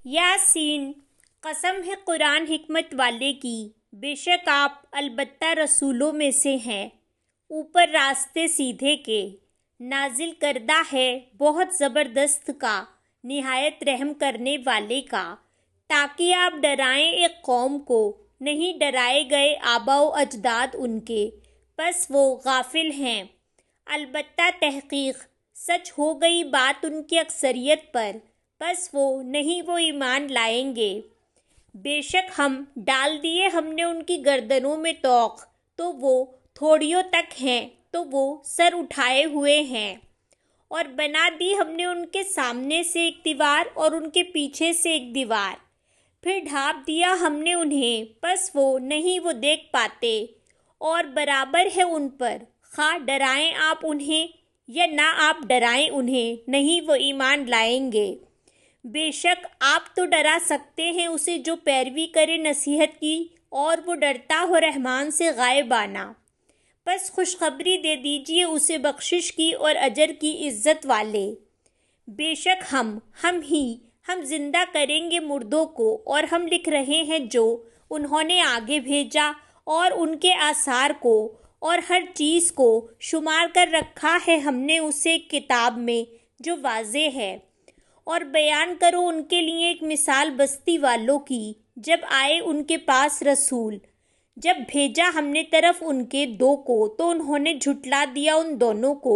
یاسین، قسم ہے قرآن حکمت والے کی، بے شک آپ البتہ رسولوں میں سے ہیں، اوپر راستے سیدھے کے، نازل کردہ ہے بہت زبردست کا، نہایت رحم کرنے والے کا، تاکہ آپ ڈرائیں ایک قوم کو، نہیں ڈرائے گئے آبا و اجداد ان کے، پس وہ غافل ہیں۔ البتہ تحقیق سچ ہو گئی بات ان کی اکثریت پر، پس وہ ایمان لائیں گے۔ بے شک ہم ڈال دیے ہم نے ان کی گردنوں میں طوق، تو وہ تھوڑیوں تک ہیں تو وہ سر اٹھائے ہوئے ہیں، اور بنا دی ہم نے ان کے سامنے سے ایک دیوار اور ان کے پیچھے سے ایک دیوار، پھر ڈھانپ دیا ہم نے انہیں، پس وہ دیکھ پاتے، اور برابر ہے ان پر، خواہ ڈرائیں آپ انہیں یا نہ آپ ڈرائیں انہیں، نہیں وہ ایمان لائیں گے۔ بے شک آپ تو ڈرا سکتے ہیں اسے جو پیروی کرے نصیحت کی، اور وہ ڈرتا ہو رحمان سے غائبانہ، پس خوشخبری دے دیجئے اسے بخشش کی اور اجر کی عزت والے۔ بے شک ہم زندہ کریں گے مردوں کو، اور ہم لکھ رہے ہیں جو انہوں نے آگے بھیجا، اور ان کے آثار کو، اور ہر چیز کو شمار کر رکھا ہے ہم نے اسے کتاب میں جو واضح ہے۔ اور بیان کرو ان کے لیے ایک مثال بستی والوں کی، جب آئے ان کے پاس رسول، جب بھیجا ہم نے طرف ان کے دو کو، تو انہوں نے جھٹلا دیا ان دونوں کو،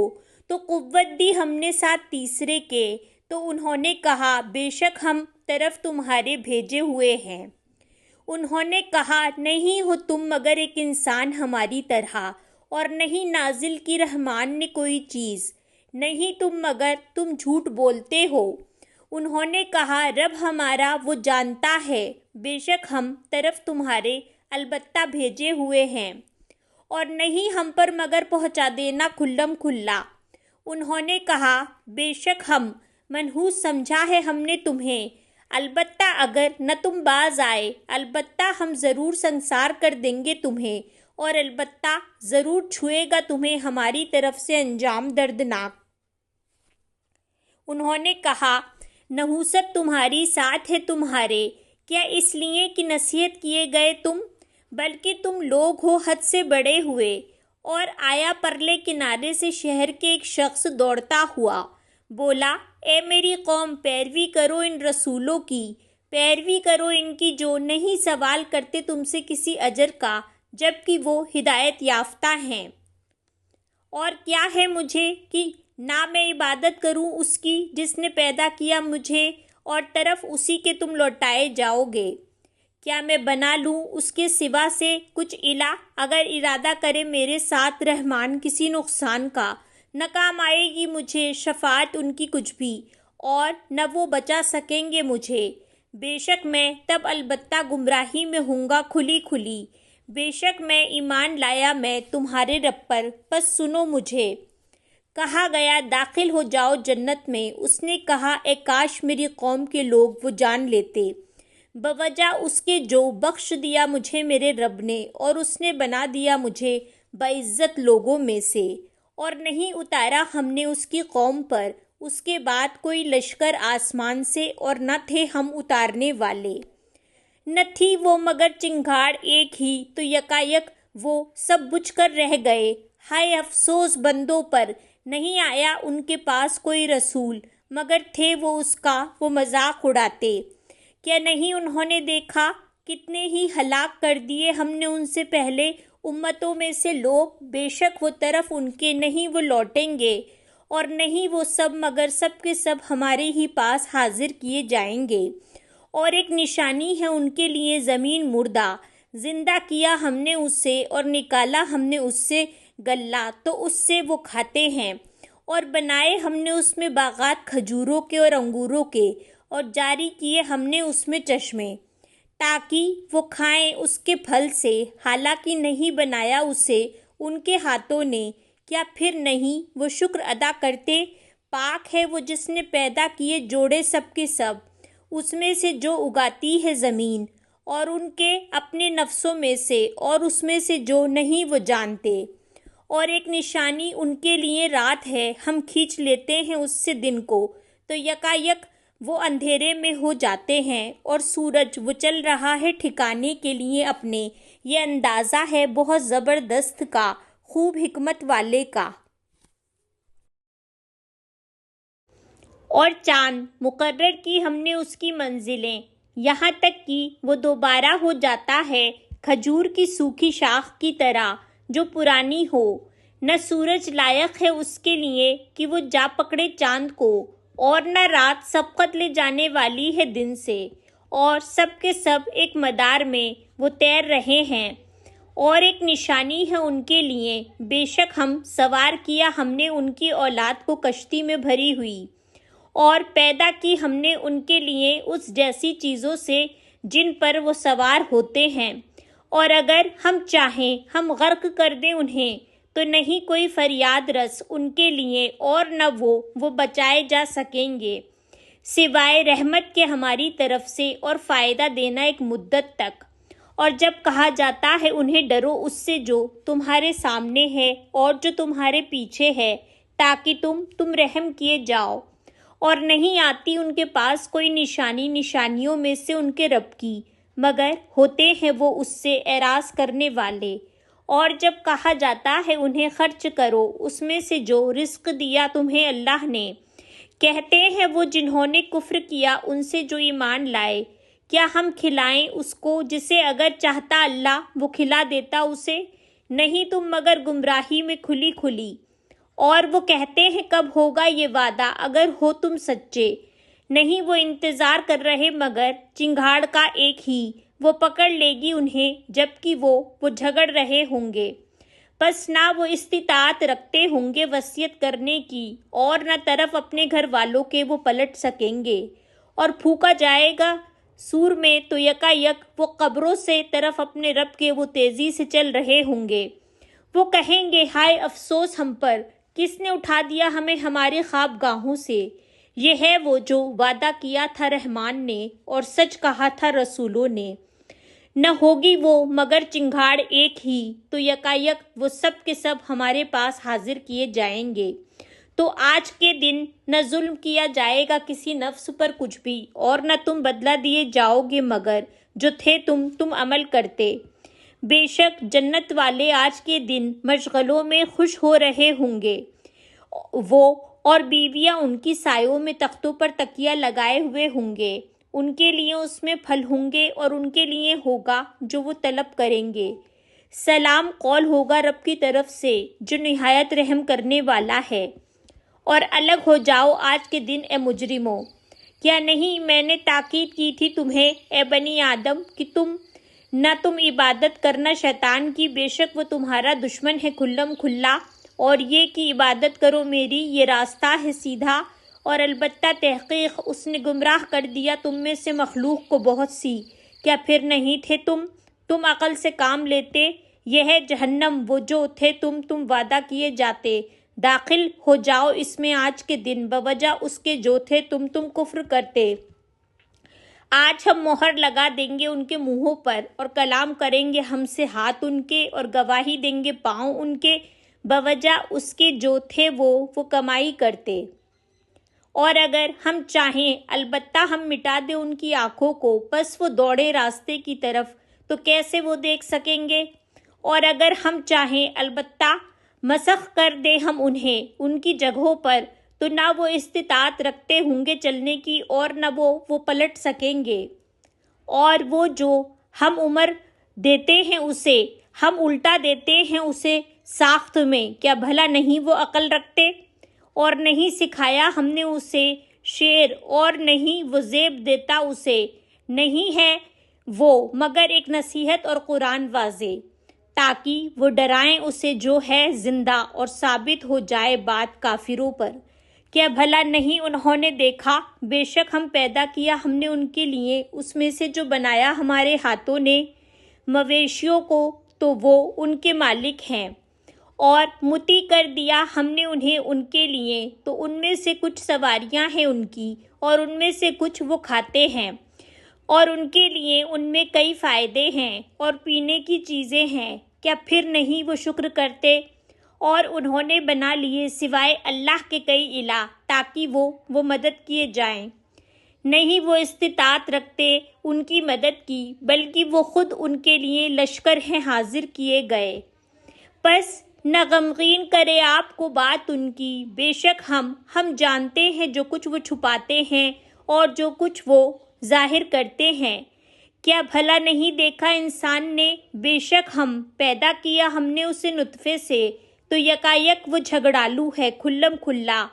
تو قوت دی ہم نے ساتھ تیسرے کے، تو انہوں نے کہا بے شک ہم طرف تمہارے بھیجے ہوئے ہیں۔ انہوں نے کہا نہیں ہو تم مگر ایک انسان ہماری طرح، اور نہیں نازل کی رحمان نے کوئی چیز، نہیں تم مگر تم جھوٹ بولتے ہو۔ انہوں نے کہا رب ہمارا وہ جانتا ہے، بے شک ہم طرف تمہارے البتہ بھیجے ہوئے ہیں، اور نہیں ہم پر مگر پہنچا دینا کھلم کھلا۔ انہوں نے کہا بے شک ہم منحوس سمجھا ہے ہم نے تمہیں، البتہ اگر نہ تم باز آئے، البتہ ہم ضرور سنسار کر دیں گے تمہیں، اور البتہ ضرور چھوئے گا تمہیں ہماری طرف سے انجام دردناک۔ انہوں نے کہا نحوست تمہاری ساتھ ہے تمہارے، کیا اس لیے کہ نصیحت کیے گئے تم، بلکہ تم لوگ ہو حد سے بڑے ہوئے۔ اور آیا پرلے کنارے سے شہر کے ایک شخص دوڑتا ہوا، بولا اے میری قوم، پیروی کرو ان رسولوں کی، پیروی کرو ان کی جو نہیں سوال کرتے تم سے کسی اجر کا، جبکہ وہ ہدایت یافتہ ہیں۔ اور کیا ہے مجھے کہ نہ میں عبادت کروں اس کی جس نے پیدا کیا مجھے، اور طرف اسی کے تم لوٹائے جاؤ گے۔ کیا میں بنا لوں اس کے سوا سے کچھ الہ، اگر ارادہ کرے میرے ساتھ رحمان کسی نقصان کا، نہ کام آئے گی مجھے شفاعت ان کی کچھ بھی، اور نہ وہ بچا سکیں گے مجھے۔ بے شک میں تب البتہ گمراہی میں ہوں گا کھلی کھلی۔ بے شک میں ایمان لایا میں تمہارے رب پر، پس سنو مجھے۔ کہا گیا داخل ہو جاؤ جنت میں، اس نے کہا اے کاش میری قوم کے لوگ وہ جان لیتے، بوجہ اس کے جو بخش دیا مجھے میرے رب نے، اور اس نے بنا دیا مجھے باعزت لوگوں میں سے، اور نہیں اتارا ہم نے اس کی قوم پر اس کے بعد کوئی لشکر آسمان سے، اور نہ تھے ہم اتارنے والے۔ نہ تھی وہ مگر چنگھاڑ ایک ہی، تو یکایک وہ سب بجھ کر رہ گئے۔ ہائے افسوس بندوں پر، نہیں آیا ان کے پاس کوئی رسول، مگر تھے وہ اس کا وہ مذاق اڑاتے۔ کیا نہیں انہوں نے دیکھا کتنے ہی ہلاک کر دیے ہم نے ان سے پہلے امتوں میں سے لوگ، بے شک وہ طرف ان کے نہیں وہ لوٹیں گے، اور نہیں وہ سب مگر سب کے سب ہمارے ہی پاس حاضر کیے جائیں گے۔ اور ایک نشانی ہے ان کے لیے زمین مردہ، زندہ کیا ہم نے اسے، اور نکالا ہم نے اس سے گلہ، تو اس سے وہ کھاتے ہیں، اور بنائے ہم نے اس میں باغات کھجوروں کے اور انگوروں کے، اور جاری کیے ہم نے اس میں چشمے، تاکہ وہ کھائیں اس کے پھل سے، حالانکہ نہیں بنایا اسے ان کے ہاتھوں نے، کیا پھر نہیں وہ شکر ادا کرتے؟ پاک ہے وہ جس نے پیدا کیے جوڑے سب کے سب، اس میں سے جو اگاتی ہے زمین، اور ان کے اپنے نفسوں میں سے، اور اس میں سے جو نہیں وہ جانتے۔ اور ایک نشانی ان کے لیے رات ہے، ہم کھینچ لیتے ہیں اس سے دن کو، تو یکایک وہ اندھیرے میں ہو جاتے ہیں اور سورج وہ چل رہا ہے ٹھکانے کے لیے اپنے، یہ اندازہ ہے بہت زبردست کا، خوب حکمت والے کا۔ اور چاند مقرر کی ہم نے اس کی منزلیں، یہاں تک کہ وہ دوبارہ ہو جاتا ہے کھجور کی سوکھی شاخ کی طرح جو پرانی ہو۔ نہ سورج لائق ہے اس کے لیے کہ وہ جا پکڑے چاند کو، اور نہ رات سبقت لے جانے والی ہے دن سے، اور سب کے سب ایک مدار میں وہ تیر رہے ہیں، اور ایک نشانی ہے ان کے لیے۔ بے شک ہم سوار کیا ہم نے ان کی اولاد کو کشتی میں بھری ہوئی، اور پیدا کی ہم نے ان کے لیے اس جیسی چیزوں سے جن پر وہ سوار ہوتے ہیں، اور اگر ہم چاہیں ہم غرق کر دیں انہیں تو نہیں کوئی فریاد رس ان کے لیے، اور نہ وہ بچائے جا سکیں گے سوائے رحمت کے ہماری طرف سے، اور فائدہ دینا ایک مدت تک۔ اور جب کہا جاتا ہے انہیں ڈرو اس سے جو تمہارے سامنے ہے اور جو تمہارے پیچھے ہے، تاکہ تم رحم کیے جاؤ، اور نہیں آتی ان کے پاس کوئی نشانی نشانیوں میں سے ان کے رب کی، مگر ہوتے ہیں وہ اس سے اعراض کرنے والے۔ اور جب کہا جاتا ہے انہیں خرچ کرو اس میں سے جو رزق دیا تمہیں اللہ نے، کہتے ہیں وہ جنہوں نے کفر کیا ان سے جو ایمان لائے، کیا ہم کھلائیں اس کو جسے اگر چاہتا اللہ وہ کھلا دیتا اسے؟ نہیں تم مگر گمراہی میں کھلی کھلی۔ اور وہ کہتے ہیں کب ہوگا یہ وعدہ اگر ہو تم سچے؟ نہیں وہ انتظار کر رہے مگر چنگھاڑ کا ایک ہی، وہ پکڑ لے گی انہیں جبکہ وہ جھگڑ رہے ہوں گے۔ بس نہ وہ استطاعت رکھتے ہوں گے وصیت کرنے کی، اور نہ طرف اپنے گھر والوں کے وہ پلٹ سکیں گے۔ اور پھونکا جائے گا سور میں تو یکا یک وہ قبروں سے طرف اپنے رب کے وہ تیزی سے چل رہے ہوں گے۔ وہ کہیں گے ہائے افسوس ہم پر، کس نے اٹھا دیا ہمیں ہمارے خواب گاہوں سے؟ یہ ہے وہ جو وعدہ کیا تھا رحمان نے اور سچ کہا تھا رسولوں نے۔ نہ ہوگی وہ مگر چنگھاڑ ایک ہی، تو یکا یک وہ سب کے سب ہمارے پاس حاضر کیے جائیں گے۔ تو آج کے دن نہ ظلم کیا جائے گا کسی نفس پر کچھ بھی، اور نہ تم بدلہ دیے جاؤ گے مگر جو تھے تم عمل کرتے۔ بے شک جنت والے آج کے دن مشغلوں میں خوش ہو رہے ہوں گے، وہ اور بیویاں ان کی سایوں میں تختوں پر تکیہ لگائے ہوئے ہوں گے، ان کے لیے اس میں پھل ہوں گے اور ان کے لیے ہوگا جو وہ طلب کریں گے۔ سلام قول ہوگا رب کی طرف سے جو نہایت رحم کرنے والا ہے۔ اور الگ ہو جاؤ آج کے دن اے مجرموں، کیا نہیں میں نے تاکید کی تھی تمہیں اے بنی آدم کہ تم عبادت کرنا شیطان کی، بے شک وہ تمہارا دشمن ہے کھلم کھلا، اور یہ کہ عبادت کرو میری، یہ راستہ ہے سیدھا۔ اور البتہ تحقیق اس نے گمراہ کر دیا تم میں سے مخلوق کو بہت سی، کیا پھر نہیں تھے تم عقل سے کام لیتے؟ یہ ہے جہنم وہ جو تھے تم وعدہ کیے جاتے، داخل ہو جاؤ اس میں آج کے دن بوجہ اس کے جو تھے تم کفر کرتے۔ آج ہم مہر لگا دیں گے ان کے منہوں پر، اور کلام کریں گے ہم سے ہاتھ ان کے، اور گواہی دیں گے پاؤں ان کے، بوجہ اس کے جو تھے وہ کمائی کرتے۔ اور اگر ہم چاہیں البتہ ہم مٹا دیں ان کی آنکھوں کو، پس وہ دوڑے راستے کی طرف تو کیسے وہ دیکھ سکیں گے؟ اور اگر ہم چاہیں البتہ مسخ کر دیں ہم انہیں ان کی جگہوں پر، تو نہ وہ استطاعت رکھتے ہوں گے چلنے کی، اور نہ وہ پلٹ سکیں گے۔ اور وہ جو ہم عمر دیتے ہیں اسے ہم الٹا دیتے ہیں اسے ساخت میں، کیا بھلا نہیں وہ عقل رکھتے؟ اور نہیں سکھایا ہم نے اسے شعر، اور نہیں وہ زیب دیتا اسے، نہیں ہے وہ مگر ایک نصیحت اور قرآن واضح، تاکہ وہ ڈرائیں اسے جو ہے زندہ، اور ثابت ہو جائے بات کافروں پر۔ کیا بھلا نہیں انہوں نے دیکھا، بے شک ہم پیدا کیا ہم نے ان کے لیے اس میں سے جو بنایا ہمارے ہاتھوں نے مویشیوں کو، تو وہ ان کے مالک ہیں، اور متی کر دیا ہم نے انہیں ان کے لیے، تو ان میں سے کچھ سواریاں ہیں ان کی، اور ان میں سے کچھ وہ کھاتے ہیں، اور ان کے لیے ان میں کئی فائدے ہیں اور پینے کی چیزیں ہیں، کیا پھر نہیں وہ شکر کرتے؟ اور انہوں نے بنا لیے سوائے اللہ کے کئی الہ تاکہ وہ مدد کیے جائیں۔ نہیں وہ استطاعت رکھتے ان کی مدد کی، بلکہ وہ خود ان کے لیے لشکر ہیں حاضر کیے گئے۔ پس نہ غمگین کرے آپ کو بات ان کی، بے شک ہم جانتے ہیں جو کچھ وہ چھپاتے ہیں اور جو کچھ وہ ظاہر کرتے ہیں۔ کیا بھلا نہیں دیکھا انسان نے، بے شک ہم پیدا کیا ہم نے اسے نطفے سے، تو یکایک وہ جھگڑالو ہے کھلم کھلا،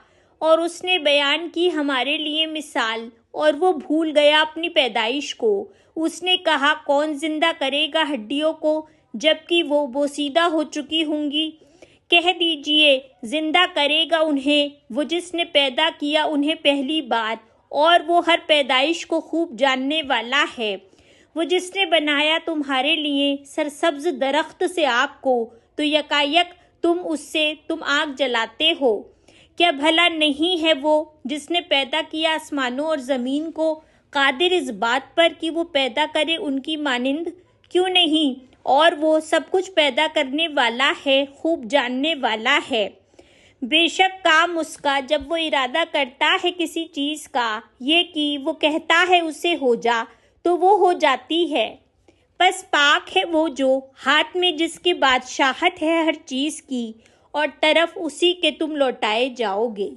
اور اس نے بیان کی ہمارے لیے مثال، اور وہ بھول گیا اپنی پیدائش کو۔ اس نے کہا کون زندہ کرے گا ہڈیوں کو جبکہ وہ بوسیدہ ہو چکی ہوں گی؟ کہہ دیجئے زندہ کرے گا انہیں وہ جس نے پیدا کیا انہیں پہلی بار، اور وہ ہر پیدائش کو خوب جاننے والا ہے۔ وہ جس نے بنایا تمہارے لیے سرسبز درخت سے آگ کو، تو یکایک تم آگ جلاتے ہو۔ کیا بھلا نہیں ہے وہ جس نے پیدا کیا آسمانوں اور زمین کو، قادر اس بات پر کہ وہ پیدا کرے ان کی مانند؟ کیوں نہیں، اور وہ سب کچھ پیدا کرنے والا ہے، خوب جاننے والا ہے۔ بے شک کام اس کا جب وہ ارادہ کرتا ہے کسی چیز کا، یہ کہ وہ کہتا ہے اسے ہو جا تو وہ ہو جاتی ہے۔ پس پاک ہے وہ جو ہاتھ میں جس کی بادشاہت ہے ہر چیز کی، اور طرف اسی کے تم لوٹائے جاؤ گے۔